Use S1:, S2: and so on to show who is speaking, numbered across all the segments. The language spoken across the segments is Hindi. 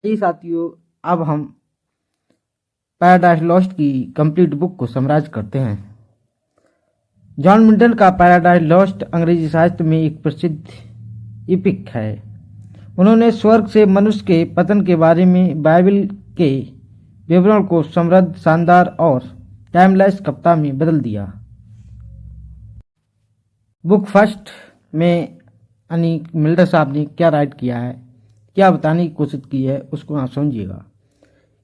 S1: जी साथियों, अब हम पैराडाइज लॉस्ट की कंप्लीट बुक को समराइज करते हैं। जॉन मिल्टन का पैराडाइज लॉस्ट अंग्रेजी साहित्य में एक प्रसिद्ध एपिक है। उन्होंने स्वर्ग से मनुष्य के पतन के बारे में बाइबल के विवरण को समृद्ध, शानदार और टाइमलेस कविता में बदल दिया। बुक फर्स्ट में मिल्टन साहब ने क्या राइट किया है, क्या बताने की कोशिश की है, उसको आप समझिएगा।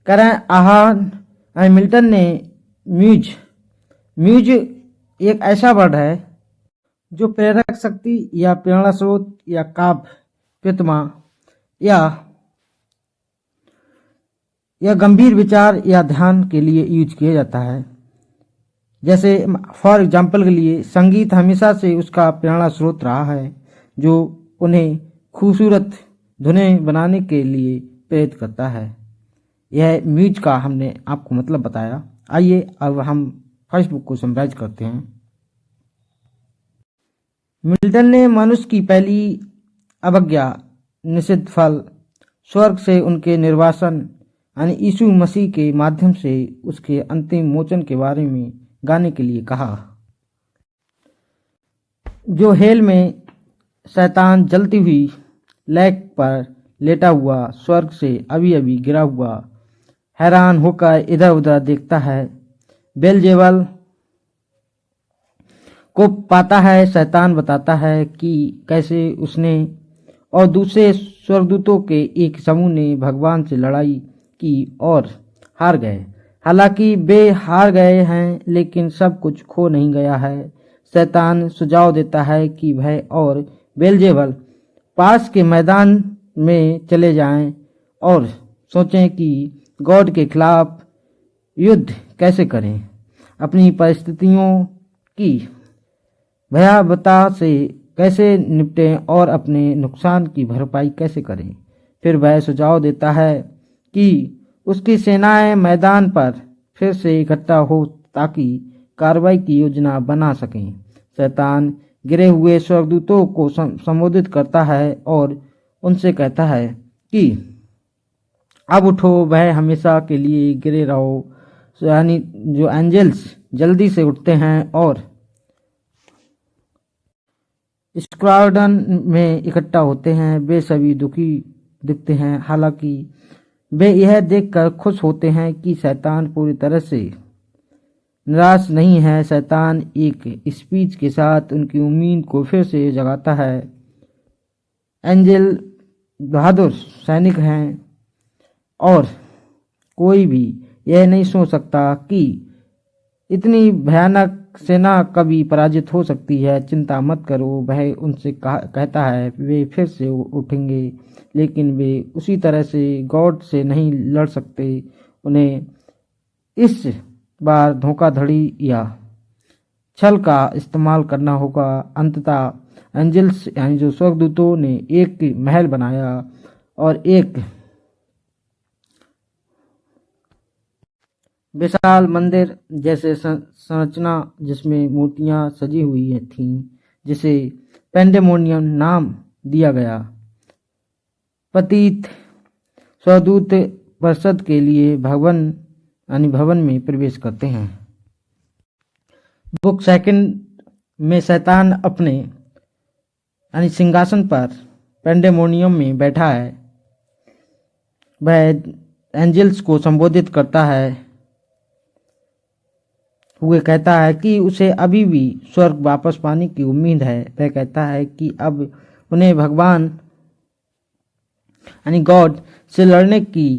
S1: कह रहे हैं आहान मिल्टन ने म्यूज एक ऐसा वर्ड है जो प्रेरक शक्ति या प्रेरणा स्रोत या काव्य प्रतिमा या गंभीर विचार या ध्यान के लिए यूज किया जाता है। जैसे फॉर एग्जाम्पल के लिए संगीत हमेशा से उसका प्रेरणा स्रोत रहा है जो उन्हें खूबसूरत धुनें बनाने के लिए प्रेरित करता है। यह म्यूज का हमने आपको मतलब बताया। आइए अब हम फर्स्ट बुक को समराइज करते हैं। मिल्टन ने मनुष्य की पहली अवज्ञा, निषिद्ध फल, स्वर्ग से उनके निर्वासन यीशु मसीह के माध्यम से उसके अंतिम मोचन के बारे में गाने के लिए कहा। जो हेल में शैतान जलती हुई लैक पर लेटा हुआ स्वर्ग से अभी अभी गिरा हुआ हैरान होकर इधर उधर देखता है, बेलजेबल को पाता है। शैतान बताता है कि कैसे उसने और दूसरे स्वर्गदूतों के एक समूह ने भगवान से लड़ाई की और हार गए। हालांकि वे हार गए हैं लेकिन सब कुछ खो नहीं गया है। शैतान सुझाव देता है कि वह और बेलजेबल पास के मैदान में चले जाएं और सोचें कि गॉड के खिलाफ युद्ध कैसे करें, अपनी परिस्थितियों की भयावहता से कैसे निपटें और अपने नुकसान की भरपाई कैसे करें। फिर वह सुझाव देता है कि उसकी सेनाएं मैदान पर फिर से इकट्ठा हो ताकि कार्रवाई की योजना बना सकें। शैतान गिरे हुए स्वर्गदूतों को संबोधित करता है और उनसे कहता है कि अब उठो, वह हमेशा के लिए गिरे रहो। यानी जो एंजल्स जल्दी से उठते हैं और स्क्वाड्रन में इकट्ठा होते हैं। वे सभी दुखी दिखते हैं, हालांकि वे यह देखकर खुश होते हैं कि शैतान पूरी तरह से निराश नहीं है। शैतान एक स्पीच के साथ उनकी उम्मीद को फिर से जगाता है। एंजल बहादुर सैनिक हैं और कोई भी यह नहीं सोच सकता कि इतनी भयानक सेना कभी पराजित हो सकती है। चिंता मत करो, वह उनसे कहता है वे फिर से उठेंगे, लेकिन वे उसी तरह से गॉड से नहीं लड़ सकते। उन्हें इस बार धोखाधड़ी या छल का इस्तेमाल करना होगा। अंततः एंजल्स यानी जो स्वर्गदूतों ने एक महल बनाया और एक विशाल मंदिर जैसे संरचना जिसमें मूर्तियां सजी हुई थीं, जिसे पेंडेमोनियम नाम दिया गया। पतित स्वर्गदूत परिषद के लिए भवन में प्रवेश करते हैं। बुक सेकंड में शैतान अपने सिंहासन पर पेंडेमोनियम में बैठा है। वह एंजल्स को संबोधित करता है हुए कहता है कि उसे अभी भी स्वर्ग वापस पाने की उम्मीद है। वह कहता है कि अब उन्हें भगवान गॉड से लड़ने की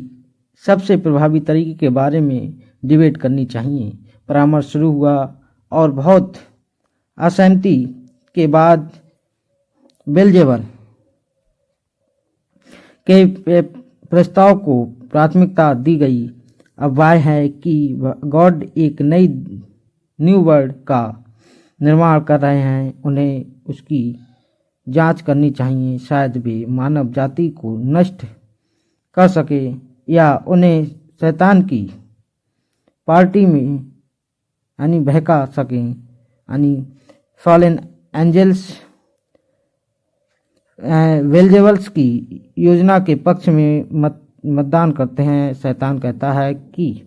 S1: सबसे प्रभावी तरीके के बारे में डिबेट करनी चाहिए। परामर्श शुरू हुआ और बहुत असहमति के बाद बेलजेबल के प्रस्ताव को प्राथमिकता दी गई। अब वह है कि गॉड एक न्यू वर्ल्ड का निर्माण कर रहे हैं। उन्हें उसकी जांच करनी चाहिए। शायद वे मानव जाति को नष्ट कर सके या उन्हें शैतान की पार्टी में बहका सकें। फॉलन एंजल्स बेलजेबल्स की योजना के पक्ष में मत मतदान करते हैं। शैतान कहता है कि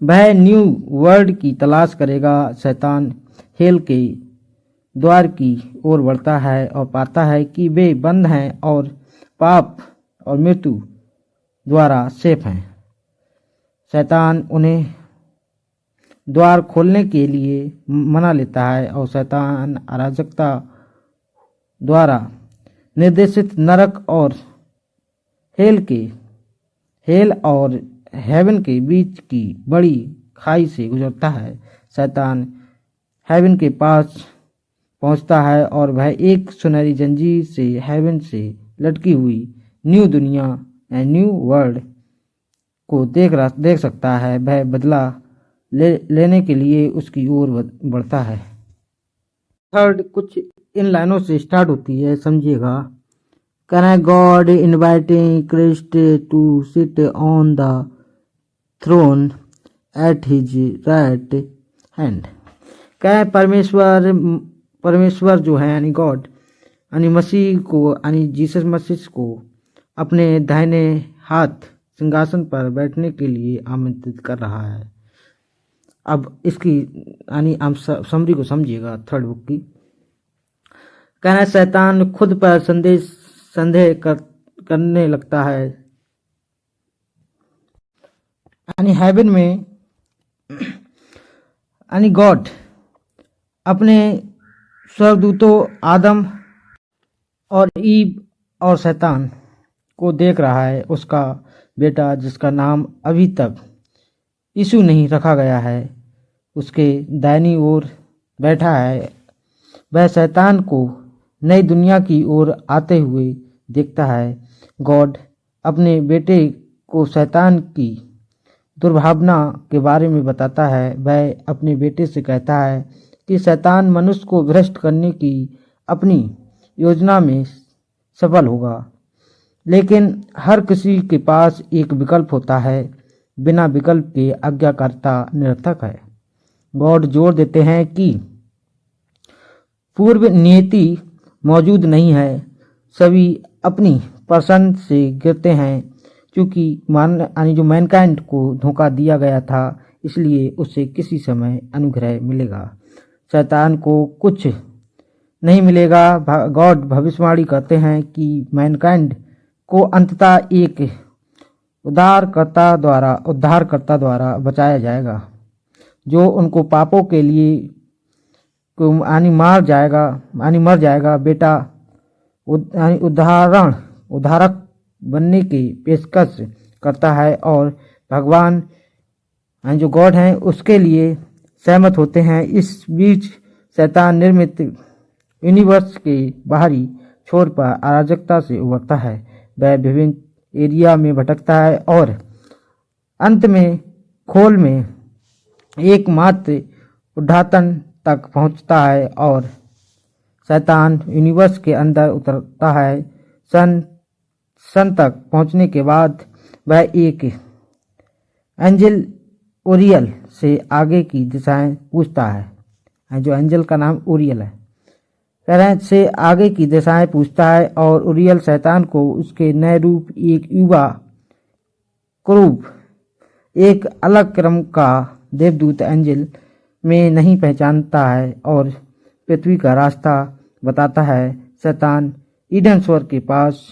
S1: वह न्यू वर्ल्ड की तलाश करेगा। शैतान हेल के द्वार की ओर बढ़ता है और पाता है कि वे बंद हैं और पाप और मृत्यु द्वारा सेफ हैं। शैतान उन्हें द्वार खोलने के लिए मना लेता है और शैतान अराजकता द्वारा निर्देशित नरक और हेल और हेवन के बीच की बड़ी खाई से गुजरता है। शैतान हेवन के पास पहुंचता है और वह एक सुनहरी जंजीर से हेवन से लटकी हुई न्यू दुनिया न्यू वर्ल्ड को देख सकता है। वह बदला लेने के लिए उसकी ओर बढ़ता है। थर्ड कुछ इन लाइनों से स्टार्ट होती है, समझिएगा। Can God inviting Christ to sit on the throne at his right hand. क्या परमेश्वर जो है यानी गॉड यानी मसीह को यानी जीसस मसीह को अपने दाहिने हाथ सिंहासन पर बैठने के लिए आमंत्रित कर रहा है। अब इसकी यानी हम समरी को समझिएगा थर्ड बुक की। कहना शैतान खुद पर संदेह करने लगता है। यानी हेवन में यानी गॉड अपने स्वर्गदूतों आदम और ईव और शैतान को देख रहा है। उसका बेटा जिसका नाम अभी तक यीशु नहीं रखा गया है उसके दाहिनी ओर बैठा है। वह शैतान को नई दुनिया की ओर आते हुए देखता है। गॉड अपने बेटे को शैतान की दुर्भावना के बारे में बताता है। वह अपने बेटे से कहता है कि शैतान मनुष्य को भ्रष्ट करने की अपनी योजना में सफल होगा, लेकिन हर किसी के पास एक विकल्प होता है। बिना विकल्प के आज्ञाकारिता निरर्थक है। गॉड जोर देते हैं कि पूर्व नियति मौजूद नहीं है। सभी अपनी पसंद से गिरते हैं। क्योंकि जो मैनकाइंड को धोखा दिया गया था, इसलिए उसे किसी समय अनुग्रह मिलेगा। शैतान को कुछ नहीं मिलेगा। गॉड भविष्यवाणी करते हैं कि मैनकाइंड को अंततः एक उद्धारकर्ता द्वारा बचाया जाएगा, जो उनको पापों के लिए मर जाएगा। बेटा उद्धारक बनने की पेशकश करता है और भगवान जो गॉड हैं उसके लिए सहमत होते हैं। इस बीच शैतान निर्मित यूनिवर्स के बाहरी छोर पर अराजकता से उभरता है। वह विभिन्न एरिया में भटकता है और अंत में खोल में एकमात्र उद्घाटन तक पहुंचता है और शैतान यूनिवर्स के अंदर उतरता है। सन तक पहुंचने के बाद वह एक एंजल ओरियल से आगे की दिशाएं पूछता है। जो एंजल का नाम ओरियल है, से आगे की दिशाएं पूछता है और ओरियल शैतान को उसके नए रूप एक युवा क्रूब एक अलग क्रम का देवदूत एंजल में नहीं पहचानता है और पृथ्वी का रास्ता बताता है। शैतान ईडन स्वर्ग के पास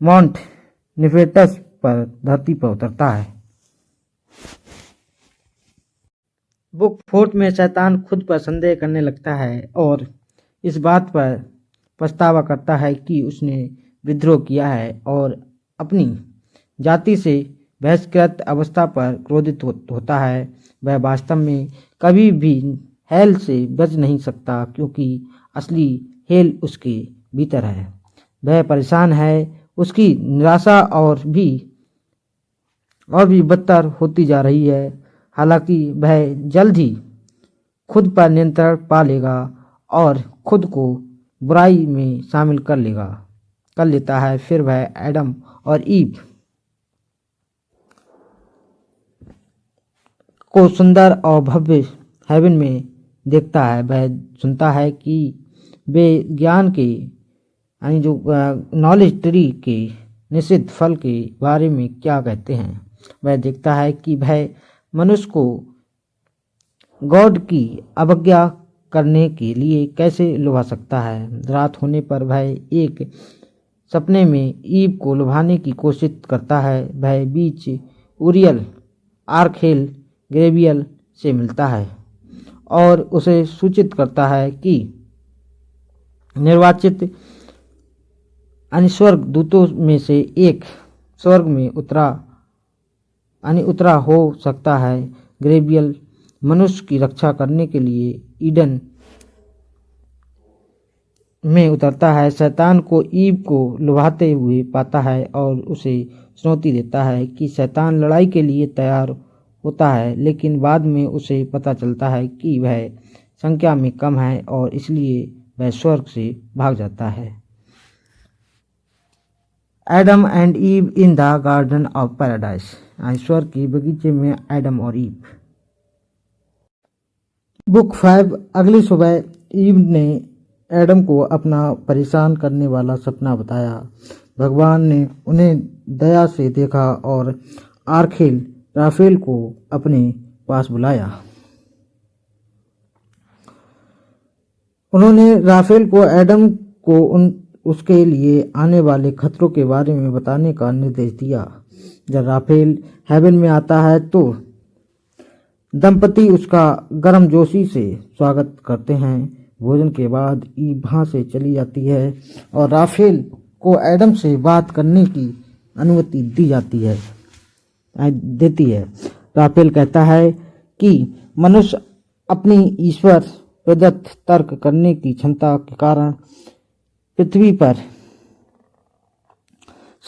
S1: माउंट निफेटस पर धरती पर उतरता है। बुक 4 में शैतान खुद पर संदेह करने लगता है और इस बात पर पछतावा करता है कि उसने विद्रोह किया है और अपनी जाति से बहिष्कृत अवस्था पर क्रोधित होता है। वह वास्तव में कभी भी हेल से बच नहीं सकता, क्योंकि असली हेल उसके भीतर है। वह परेशान है। उसकी निराशा और भी बदतर होती जा रही है। हालांकि वह जल्द ही खुद पर नियंत्रण पा लेगा और खुद को बुराई में शामिल कर लेता है। फिर वह एडम और ईव को सुंदर और भव्य हेवन में देखता है। वह सुनता है कि वे ज्ञान के यानी जो नॉलेज ट्री के निश्चित फल के बारे में क्या कहते हैं। वह देखता है कि वह मनुष्य को गॉड की अवज्ञा करने के लिए कैसे लुभा सकता है। रात होने पर वह एक सपने में ईव को लुभाने की कोशिश करता है। वह बीच उरियल आर्खेल ग्रेबियल से मिलता है और उसे सूचित करता है कि निर्वाचित स्वर्ग दूतों में से एक स्वर्ग में उतरा हो सकता है। ग्रेबियल मनुष्य की रक्षा करने के लिए ईडन में उतरता है। शैतान को ईव को लुभाते हुए पाता है और उसे चुनौती देता है कि शैतान लड़ाई के लिए तैयार होता है, लेकिन बाद में उसे पता चलता है कि वह संख्या में कम है और इसलिए वह स्वर्ग से भाग जाता है। Adam and ewe in the garden of paradise. स्वर्ग के बगीचे में एडम और ईव। बुक 5। अगली सुबह ईव ने एडम को अपना परेशान करने वाला सपना बताया। भगवान ने उन्हें दया से देखा और आर्खेल राफेल को अपने पास बुलाया। उन्होंने राफेल को एडम को उसके लिए आने वाले खतरों के बारे में बताने का निर्देश दिया। जब राफेल हेवन में आता है तो दंपति उसका गर्मजोशी से स्वागत करते हैं। भोजन के बाद ईव वहां से चली जाती है और राफेल को एडम से बात करने की अनुमति देती है। राफेल कहता है कि मनुष्य अपनी ईश्वर प्रदत्त तर्क करने की क्षमता के कारण पृथ्वी पर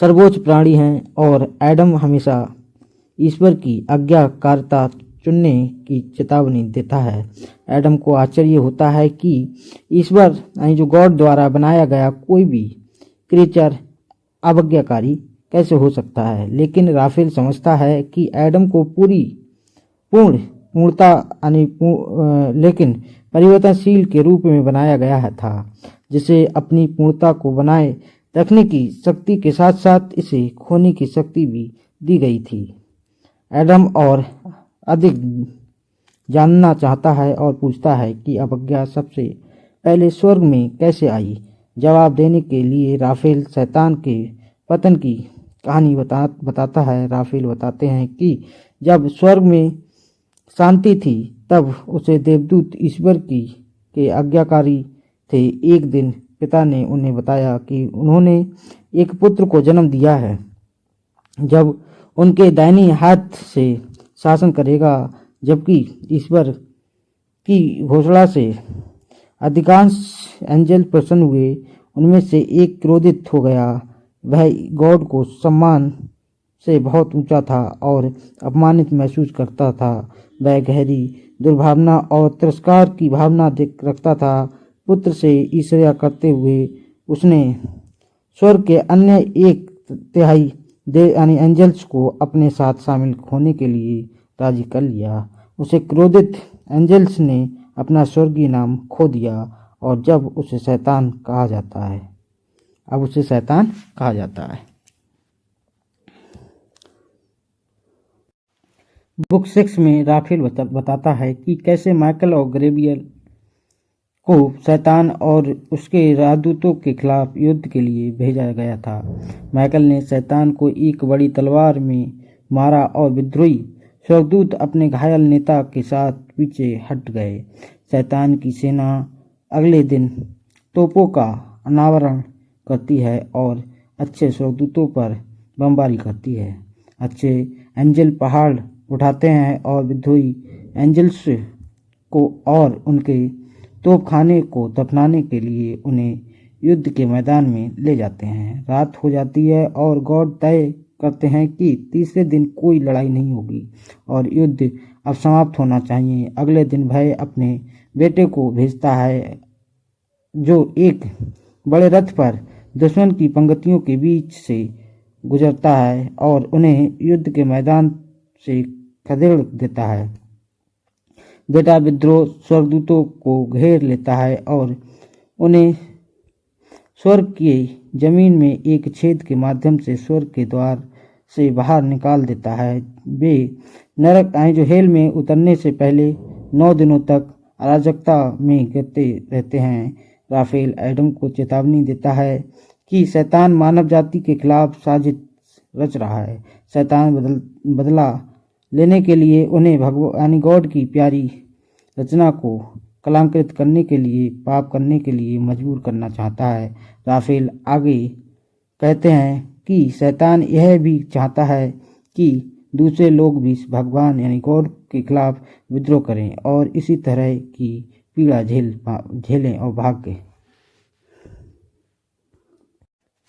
S1: सर्वोच्च प्राणी है और एडम हमेशा ईश्वर की आज्ञाकारिता चुनने की चेतावनी देता है। एडम को आश्चर्य होता है कि ईश्वर जो गॉड द्वारा बनाया गया कोई भी क्रिएचर अवज्ञाकारी कैसे हो सकता है, लेकिन राफेल समझता है कि एडम को पूर्णता लेकिन परिवर्तनशील के रूप में बनाया गया था, जिसे अपनी पूर्णता को बनाए रखने की शक्ति के साथ साथ इसे खोने की शक्ति भी दी गई थी। एडम और अधिक जानना चाहता है और पूछता है कि अवज्ञा सबसे पहले स्वर्ग में कैसे आई। जवाब देने के लिए राफेल शैतान के पतन की कहानी बताता है। राफेल बताते हैं कि जब स्वर्ग में शांति थी तब उसे देवदूत ईश्वर के आज्ञाकारी थे। एक दिन पिता ने उन्हें बताया कि उन्होंने एक पुत्र को जन्म दिया है जब उनके दाहिनी हाथ से शासन करेगा, जबकि ईश्वर की घोषणा से अधिकांश एंजल प्रसन्न हुए। उनमें से एक क्रोधित हो गया। वह गॉड को सम्मान से बहुत ऊंचा था और अपमानित महसूस करता था। वह गहरी दुर्भावना और तिरस्कार की भावना रखता था। पुत्र से ईर्ष्या करते हुए उसने स्वर्ग के अन्य 1/3 एंजल्स को अपने साथ शामिल होने के लिए राजी कर लिया। उसे क्रोधित एंजल्स ने अपना स्वर्गीय नाम खो दिया और जब उसे शैतान कहा जाता है। बुक 6 में राफेल बताता है कि कैसे माइकल और ग्रेबियल को शैतान और उसके राजदूतों के खिलाफ युद्ध के लिए भेजा गया था। माइकल ने शैतान को एक बड़ी तलवार में मारा और विद्रोही स्वर्गदूत अपने घायल नेता के साथ पीछे हट गए। शैतान की सेना अगले दिन तोपों का अनावरण करती है और अच्छे स्वर्गदूतों पर बमबारी करती है। अच्छे एंजल पहाड़ उठाते हैं और विद्रोही एंजल्स को और उनके तोपखाने को दफनाने के लिए उन्हें युद्ध के मैदान में ले जाते हैं। रात हो जाती है और गॉड तय करते हैं कि तीसरे दिन कोई लड़ाई नहीं होगी और युद्ध अब समाप्त होना चाहिए। अगले दिन वह अपने बेटे को भेजता है जो एक बड़े रथ पर दुश्मन की पंक्तियों के बीच से गुजरता है और उन्हें युद्ध के मैदान से खदेड़ देता है। बेटा विद्रोह स्वर्गदूतों को घेर लेता है और उन्हें स्वर्ग की जमीन में एक छेद के माध्यम से स्वर्ग के द्वार से बाहर निकाल देता है। वे नरक जो हेल में उतरने से पहले 9 दिनों तक अराजकता में गिरते रहते हैं। राफेल एडम को चेतावनी देता है कि शैतान मानव जाति के खिलाफ साजिश रच रहा है। शैतान बदला लेने के लिए उन्हें भगवान गॉड की प्यारी रचना को कलंकित करने के लिए, पाप करने के लिए मजबूर करना चाहता है। राफेल आगे कहते हैं कि शैतान यह भी चाहता है कि दूसरे लोग भी भगवान गॉड के खिलाफ विद्रोह करें और इसी तरह की पीड़ा झेलें और भाग गए।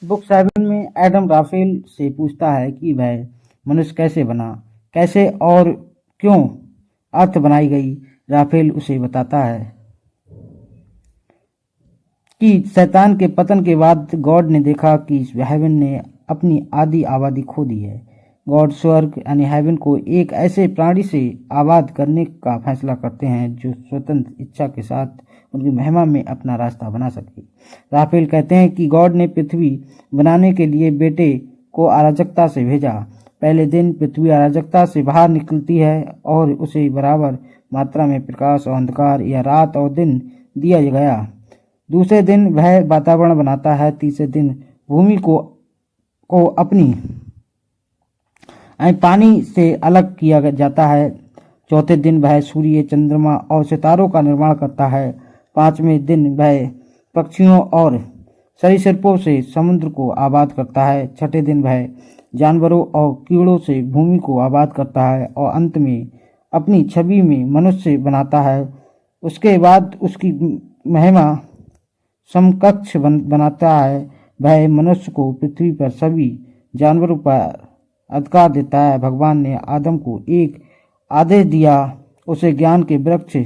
S1: बुक 7 में एडम राफेल से पूछता है कि वह मनुष्य कैसे बना, कैसे और क्यों अर्थ बनाई गई। राफेल उसे बताता है कि शैतान के पतन के बाद गॉड ने देखा कि हेवन ने अपनी आधी आबादी खो दी है। गॉड स्वर्ग हेवन को एक ऐसे प्राणी से आबाद करने का फैसला करते हैं जो स्वतंत्र इच्छा के साथ उनकी महिमा में अपना रास्ता बना सके। राफेल कहते हैं कि गॉड ने पृथ्वी बनाने के लिए बेटे को अराजकता से भेजा। पहले दिन पृथ्वी अराजकता से बाहर निकलती है और उसे बराबर मात्रा में प्रकाश और अंधकार या रात और दिन दिया गया। दूसरे दिन वह वातावरण बनाता है। तीसरे दिन भूमि को अपनी पानी से अलग किया जाता है। चौथे दिन वह सूर्य, चंद्रमा और सितारों का निर्माण करता है। पांचवें दिन वह पक्षियों और सरीसृपों से समुद्र को आबाद करता है। छठे दिन वह जानवरों और कीड़ों से भूमि को आबाद करता है और अंत में अपनी छवि में मनुष्य बनाता है। उसके बाद उसकी महिमा समकक्ष बनाता है। वह मनुष्य को पृथ्वी पर सभी जानवरों पर अधिकार देता है। भगवान ने आदम को एक आदेश दिया, उसे ज्ञान के वृक्ष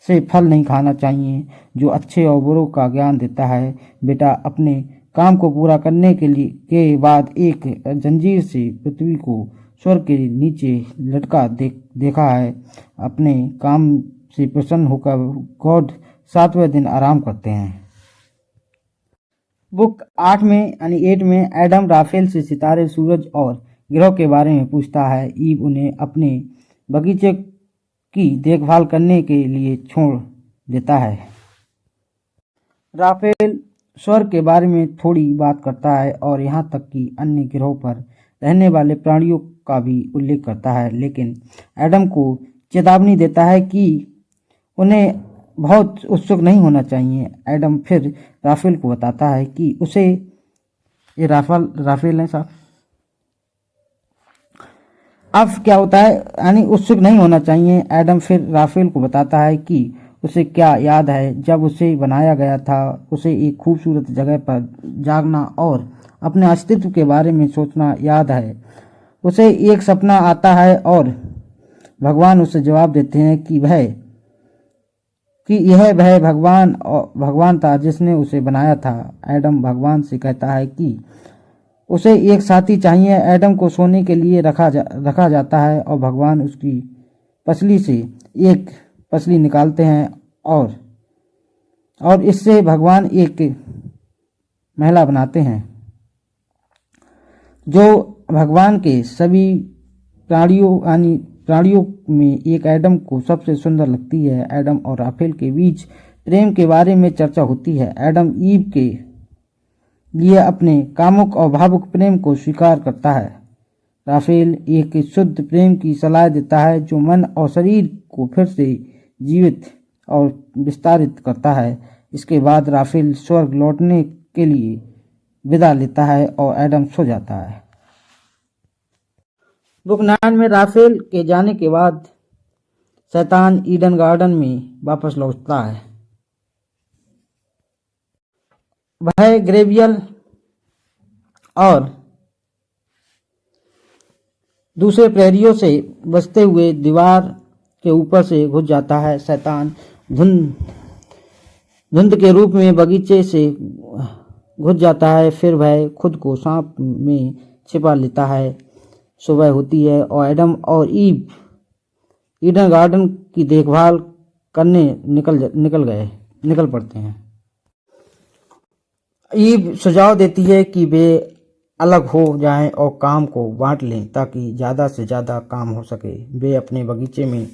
S1: से फल नहीं खाना चाहिए जो अच्छे और बुरों का ज्ञान देता है। बेटा अपने काम को पूरा करने के बाद एक जंजीर से पृथ्वी को स्वर्ग के नीचे लटका देखा है। अपने काम से प्रसन्न होकर गॉड 7वें दिन आराम करते हैं। बुक 8 में एडम राफेल से सितारे, सूरज और ग्रह के बारे में पूछता है। ईव उन्हें अपने बगीचे की देखभाल करने के लिए छोड़ देता है। राफेल स्वर्ग के बारे में थोड़ी बात करता है और यहाँ तक कि अन्य ग्रहों पर रहने वाले प्राणियों का भी उल्लेख करता है, लेकिन एडम को चेतावनी देता है कि उन्हें बहुत उत्सुक नहीं होना चाहिए। एडम फिर राफेल को बताता है कि उसे ये राफेल है साहब, अब क्या होता है उत्सुक नहीं होना चाहिए। एडम फिर राफेल को बताता है कि उसे क्या याद है जब उसे बनाया गया था। उसे एक खूबसूरत जगह पर जागना और अपने अस्तित्व के बारे में सोचना याद है। उसे एक सपना आता है और भगवान उसे जवाब देते हैं कि यह वह भगवान था जिसने उसे बनाया था। एडम भगवान से कहता है कि उसे एक साथी चाहिए। एडम को सोने के लिए रखा जाता है और भगवान उसकी पसली से एक पसली निकालते हैं और इससे भगवान एक महिला बनाते हैं जो भगवान के सभी प्राणियों में एक एडम को सबसे सुंदर लगती है। एडम और राफेल के बीच प्रेम के बारे में चर्चा होती है। एडम ईव के लिए अपने कामुक और भावुक प्रेम को स्वीकार करता है। राफेल एक शुद्ध प्रेम की सलाह देता है जो मन और शरीर को फिर से जीवित और विस्तारित करता है। इसके बाद राफेल स्वर्ग लौटने के लिए विदा लेता है और एडम सो जाता है। बुक 9 में राफेल के जाने के बाद शैतान ईडन गार्डन में वापस लौटता है। वह ग्रेवियल और दूसरे प्रहरियों से बचते हुए दीवार के ऊपर से घुस जाता है। शैतान धुंध के रूप में बगीचे से घुस जाता है। फिर वह खुद को सांप में छिपा लेता है। सुबह होती है और एडम और ईव ईडन गार्डन की देखभाल करने निकल पड़ते हैं। ईव सुझाव देती है कि वे अलग हो जाएं और काम को बांट लें ताकि ज़्यादा से ज़्यादा काम हो सके। वे अपने बगीचे में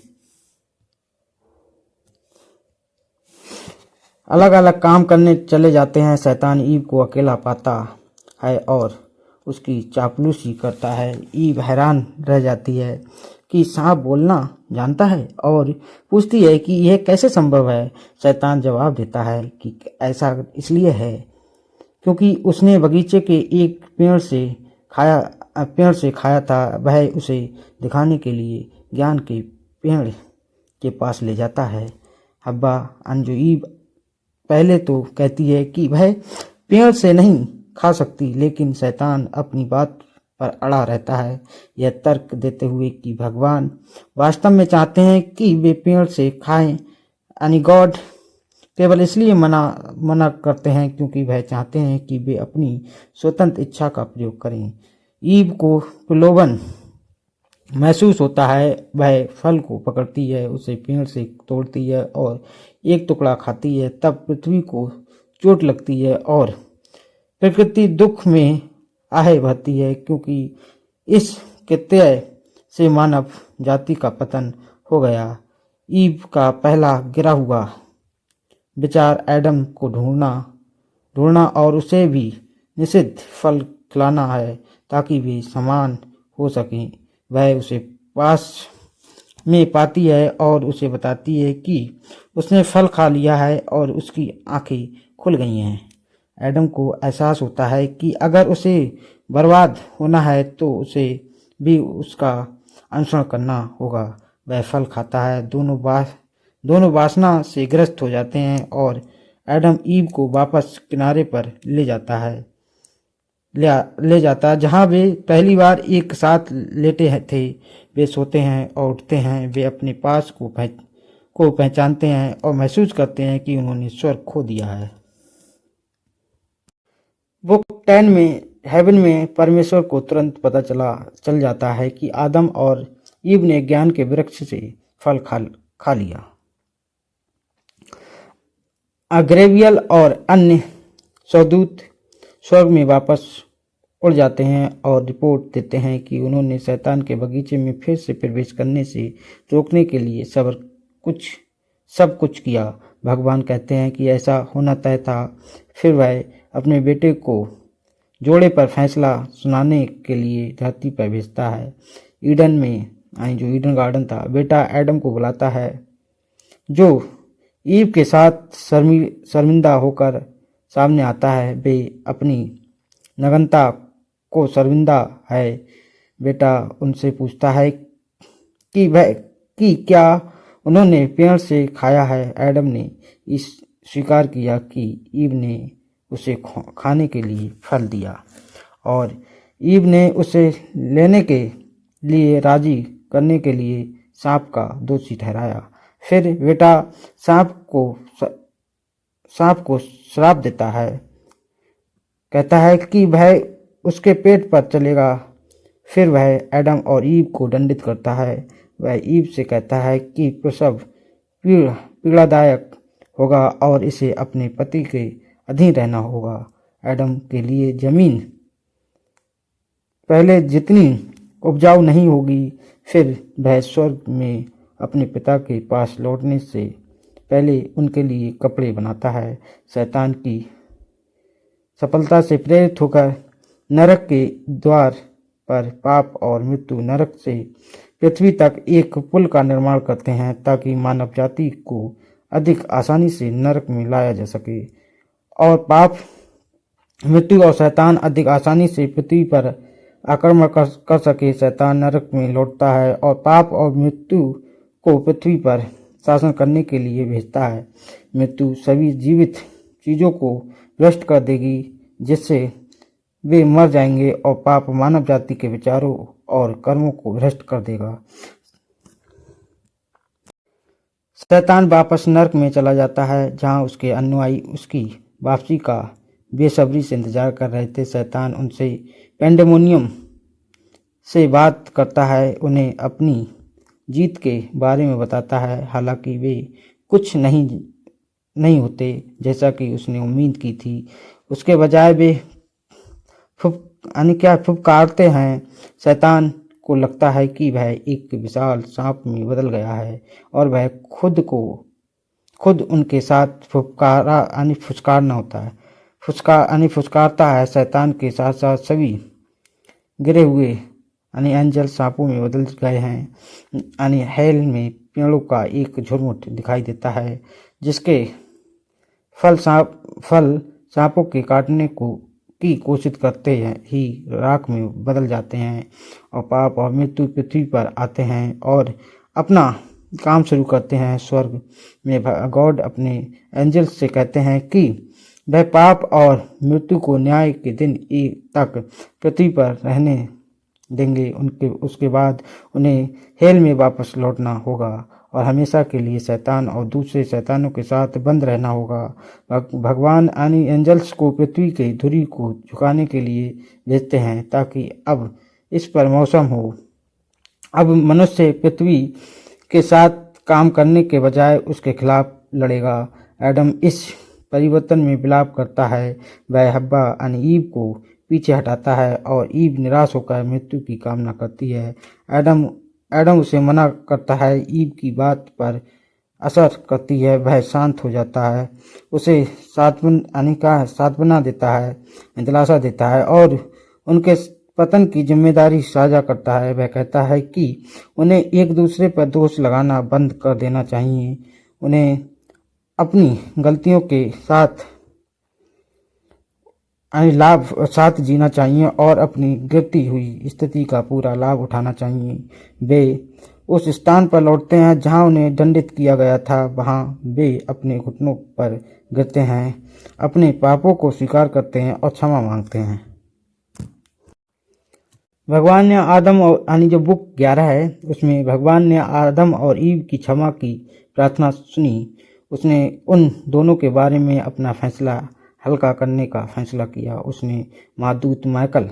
S1: अलग अलग काम करने चले जाते हैं। शैतान ईव को अकेला पाता है और उसकी चापलूसी करता है। ईव हैरान रह जाती है कि सांप बोलना जानता है और पूछती है कि यह कैसे संभव है। शैतान जवाब देता है कि ऐसा इसलिए है क्योंकि उसने बगीचे के एक पेड़ से खाया था। वह उसे दिखाने के लिए ज्ञान के पेड़ के पास ले जाता है। हब्बा अंजू ईव पहले तो कहती है कि वह पेड़ से नहीं खा सकती, लेकिन शैतान अपनी बात पर अड़ा रहता है, यह तर्क देते हुए कि भगवान वास्तव में चाहते हैं कि वे पेड़ से खाएं। यानी गॉड केवल इसलिए मना करते हैं क्योंकि वह चाहते हैं कि वे अपनी स्वतंत्र इच्छा का प्रयोग करें। ईव को प्रलोभन महसूस होता है। वह फल को पकड़ती है, उसे पेड़ से तोड़ती है और एक टुकड़ा खाती है। तब पृथ्वी को चोट लगती है और प्रकृति दुख में आहे भरती है क्योंकि इस कृत्य से मानव जाति का पतन हो गया। ईव का पहला गिरा हुआ विचार एडम को ढूंढना और उसे भी निषिद्ध फल खिलाना है ताकि वे समान हो सकें। वह उसे पास में पाती है और उसे बताती है कि उसने फल खा लिया है और उसकी आंखें खुल गई हैं। एडम को एहसास होता है कि अगर उसे बर्बाद होना है तो उसे भी उसका अनुसरण करना होगा। वह फल खाता है। दोनों वासना से ग्रस्त हो जाते हैं और एडम ईव को वापस किनारे पर ले जाता है जहां वे पहली बार एक साथ लेटे थे। वे सोते हैं और उठते हैं। वे अपने पास को पहचानते हैं और महसूस करते हैं कि उन्होंने स्वर्ग खो दिया है। बुक 10 में हेवन में परमेश्वर को तुरंत पता चल जाता है कि आदम और ईव ने ज्ञान के वृक्ष से फल खा लिया। ग्रेवियल और अन्य स्वदूत स्वर्ग में वापस उड़ जाते हैं और रिपोर्ट देते हैं कि उन्होंने शैतान के बगीचे में फिर से प्रवेश करने से रोकने के लिए सब कुछ किया। भगवान कहते हैं कि ऐसा होना तय था। फिर वह अपने बेटे को जोड़े पर फैसला सुनाने के लिए धरती पर भेजता है। ईडन में जो ईडन गार्डन था, बेटा एडम को बुलाता है जो ईव के साथ शर्मिंदा होकर सामने आता है। वे अपनी नग्नता को शर्मिंदा है। बेटा उनसे पूछता है कि क्या उन्होंने पेड़ से खाया है। एडम ने इस स्वीकार किया कि ईव ने उसे खाने के लिए फल दिया और ईव ने उसे लेने के लिए राजी करने के लिए सांप का दोषी ठहराया। फिर बेटा सांप को श्राप देता है, कहता है कि वह उसके पेट पर चलेगा। फिर वह एडम और ईव को दंडित करता है। वह ईव से कहता है कि प्रसव पीड़ादायक होगा और इसे अपने पति के अधीन रहना होगा। एडम के लिए जमीन पहले जितनी उपजाऊ नहीं होगी। फिर वह स्वर्ग में अपने पिता के पास लौटने से पहले उनके लिए कपड़े बनाता है। शैतान की सफलता से प्रेरित होकर नरक के द्वार पर पाप और मृत्यु नरक से पृथ्वी तक एक पुल का निर्माण करते हैं ताकि मानव जाति को अधिक आसानी से नरक में लाया जा सके और पाप, मृत्यु और शैतान अधिक आसानी से पृथ्वी पर आक्रमण कर सके। शैतान नरक में लौटता है और पाप और मृत्यु को पृथ्वी पर शासन करने के लिए भेजता है। मृत्यु सभी जीवित चीजों को भ्रष्ट कर देगी जिससे वे मर जाएंगे और पाप मानव जाति के विचारों और कर्मों को भ्रष्ट कर देगा। शैतान वापस नरक में चला जाता है जहां उसके अनुयायी उसकी वापसी का बेसब्री से इंतजार कर रहे थे। शैतान उनसे पेंडेमोनियम से बात करता है, उन्हें अपनी जीत के बारे में बताता है। हालांकि वे कुछ नहीं होते जैसा कि उसने उम्मीद की थी। उसके बजाय वे फुफकारते हैं। शैतान को लगता है कि वह एक विशाल सांप में बदल गया है और वह खुद उनके साथ फुसकारना होता है। फुसकारता है। शैतान के साथ साथ सभी गिरे हुए एंजल सांपों में बदल गए हैं। हेल में पेड़ों का एक झुरमुट दिखाई देता है जिसके फल सांपों के काटने की कोशिश करते हैं ही राख में बदल जाते हैं और पाप और मृत्यु पृथ्वी पर आते हैं और अपना काम शुरू करते हैं। स्वर्ग में गॉड अपने एंजल्स से कहते हैं कि वह पाप और मृत्यु को न्याय के दिन तक पृथ्वी पर रहने देंगे। उसके बाद उन्हें हेल में वापस लौटना होगा और हमेशा के लिए शैतान और दूसरे शैतानों के साथ बंद रहना होगा। भगवान एंजल्स को पृथ्वी के धुरी को झुकाने के लिए भेजते हैं ताकि अब इस पर मौसम हो। अब मनुष्य पृथ्वी के साथ काम करने के बजाय उसके खिलाफ लड़ेगा। एडम इस परिवर्तन में विलाप करता है। वह हब्बा ईव को पीछे हटाता है और ईव निराश होकर मृत्यु की कामना करती है। एडम उसे मना करता है। ईव की बात पर असर करती है। वह शांत हो जाता है, उसे सांत्वना देता है, दिलासा देता है और उनके पतन की जिम्मेदारी साझा करता है। वह कहता है कि उन्हें एक दूसरे पर दोष लगाना बंद कर देना चाहिए। उन्हें अपनी गलतियों के साथ जीना चाहिए और अपनी गिरती हुई स्थिति का पूरा लाभ उठाना चाहिए। वे उस स्थान पर लौटते हैं जहां उन्हें दंडित किया गया था। वहां वे अपने घुटनों पर गिरते हैं, अपने पापों को स्वीकार करते हैं और क्षमा मांगते हैं। भगवान ने आदम और जो बुक 11 है उसमें भगवान ने आदम और ईव की क्षमा की प्रार्थना सुनी। उसने उन दोनों के बारे में अपना फैसला हल्का करने का फैसला किया। उसने महादूत माइकल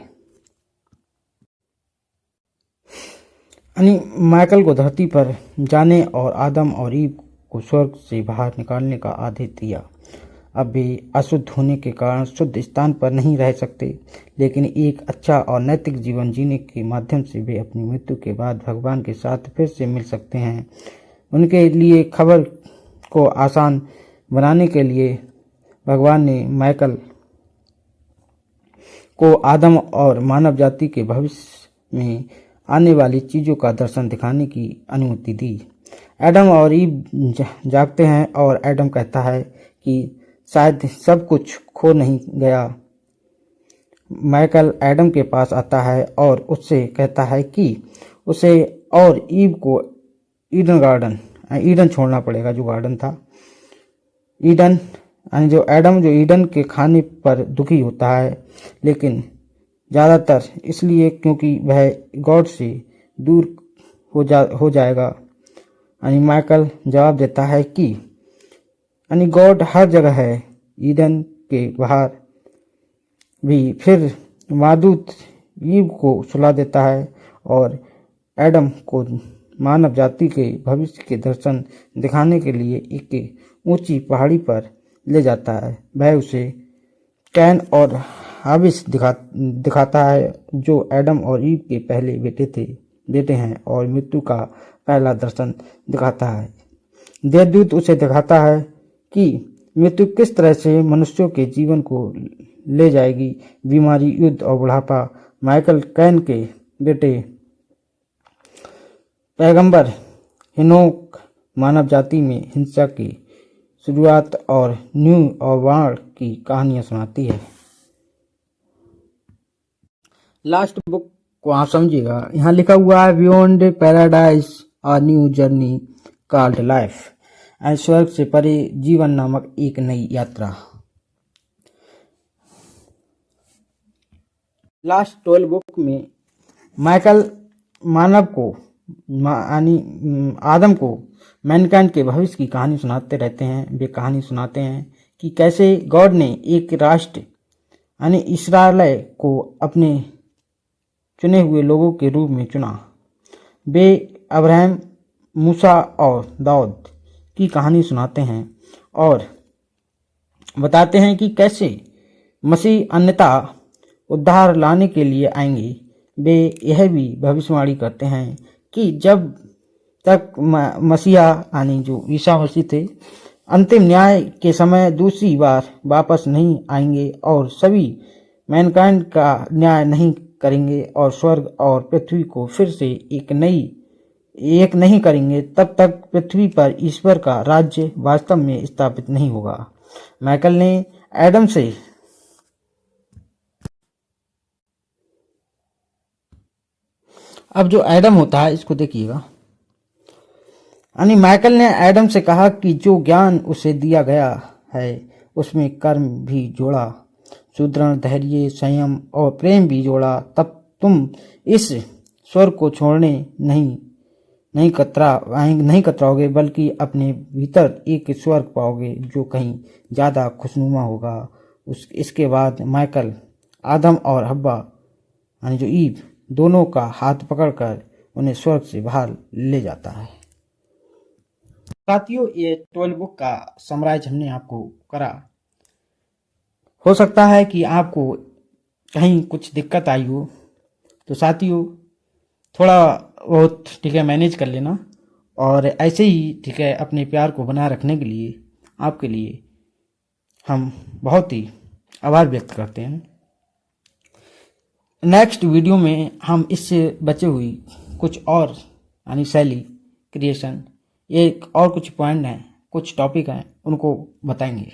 S1: को धरती पर जाने और आदम और ईव को स्वर्ग से बाहर निकालने का आदेश दिया। अब वे अशुद्ध होने के कारण शुद्ध स्थान पर नहीं रह सकते, लेकिन एक अच्छा और नैतिक जीवन जीने के माध्यम से वे अपनी मृत्यु के बाद भगवान के साथ फिर से मिल सकते हैं। उनके लिए खबर को आसान बनाने के लिए भगवान ने माइकल को आदम और मानव जाति के भविष्य में आने वाली चीज़ों का दर्शन दिखाने की अनुमति दी। एडम और ईव जागते हैं और एडम कहता है कि शायद सब कुछ खो नहीं गया। माइकल एडम के पास आता है और उससे कहता है कि उसे और ईव को ईडन छोड़ना पड़ेगा, जो गार्डन था। ईडन जो ईडन के खाने पर दुखी होता है, लेकिन ज़्यादातर इसलिए क्योंकि वह गॉड से दूर हो जाएगा। माइकल जवाब देता है कि गॉड हर जगह है, ईडन के बाहर भी। फिर मादूत ईव को सुला देता है और एडम को मानव जाति के भविष्य के दर्शन दिखाने के लिए एक ऊंची पहाड़ी पर ले जाता है। वह उसे कैन और हाबिस दिखाता है, जो एडम और ईव के पहले बेटे हैं, और मृत्यु का पहला दर्शन दिखाता है। देवदूत उसे दिखाता है कि मृत्यु किस तरह से मनुष्यों के जीवन को ले जाएगी, बीमारी, युद्ध और बुढ़ापा। माइकल कैन के बेटे पैगंबर हेनोक मानव जाति में हिंसा की शुरुआत और न्यू और वाण की कहानियां सुनाती है। लास्ट बुक को आप समझिएगा। यहाँ लिखा हुआ है beyond paradise a new journey called life. स्वर्ग से परे जीवन नामक एक नई यात्रा। लास्ट 12 बुक में माइकल मानव को आदम को मैनकाइंड के भविष्य की कहानी सुनाते रहते हैं। वे कहानी सुनाते हैं कि कैसे गॉड ने एक राष्ट्र इस्राएल को अपने चुने हुए लोगों के रूप में चुना। वे अब्राहम, मूसा और दाऊद की कहानी सुनाते हैं और बताते हैं कि कैसे मसीह अन्यथा उद्धार लाने के लिए आएंगे। वे यह भी भविष्यवाणी करते हैं कि जब तक मसीहा यानी जो ईसा मसीह थे अंतिम न्याय के समय दूसरी बार वापस नहीं आएंगे और सभी मैनकाइंड का न्याय नहीं करेंगे और स्वर्ग और पृथ्वी को फिर से एक नहीं करेंगे, तब तक पृथ्वी पर ईश्वर का राज्य वास्तव में स्थापित नहीं होगा। माइकल ने एडम से अब जो एडम होता है इसको देखिएगा, यानी माइकल ने एडम से कहा कि जो ज्ञान उसे दिया गया है उसमें कर्म भी जोड़ा, सुदृढ़ धैर्य, संयम और प्रेम भी जोड़ा, तब तुम इस स्वर को छोड़ने नहीं कतराओगे, बल्कि अपने भीतर एक स्वर्ग पाओगे जो कहीं ज्यादा खुशनुमा होगा। इसके बाद माइकल आदम और हब्बा यानी जो ईव दोनों का हाथ पकड़कर उन्हें स्वर्ग से बाहर ले जाता है। साथियों, ये 12 बुक का समराइज हमने आपको करा। हो सकता है कि आपको कहीं कुछ दिक्कत आई हो, तो साथियों थोड़ा बहुत ठीक है मैनेज कर लेना, और ऐसे ही ठीक है अपने प्यार को बनाए रखने के लिए आपके लिए हम बहुत ही आभार व्यक्त करते हैं। नेक्स्ट वीडियो में हम इससे बचे हुई कुछ और यानी शैली, क्रिएशन, एक और कुछ पॉइंट हैं, कुछ टॉपिक हैं, उनको बताएंगे।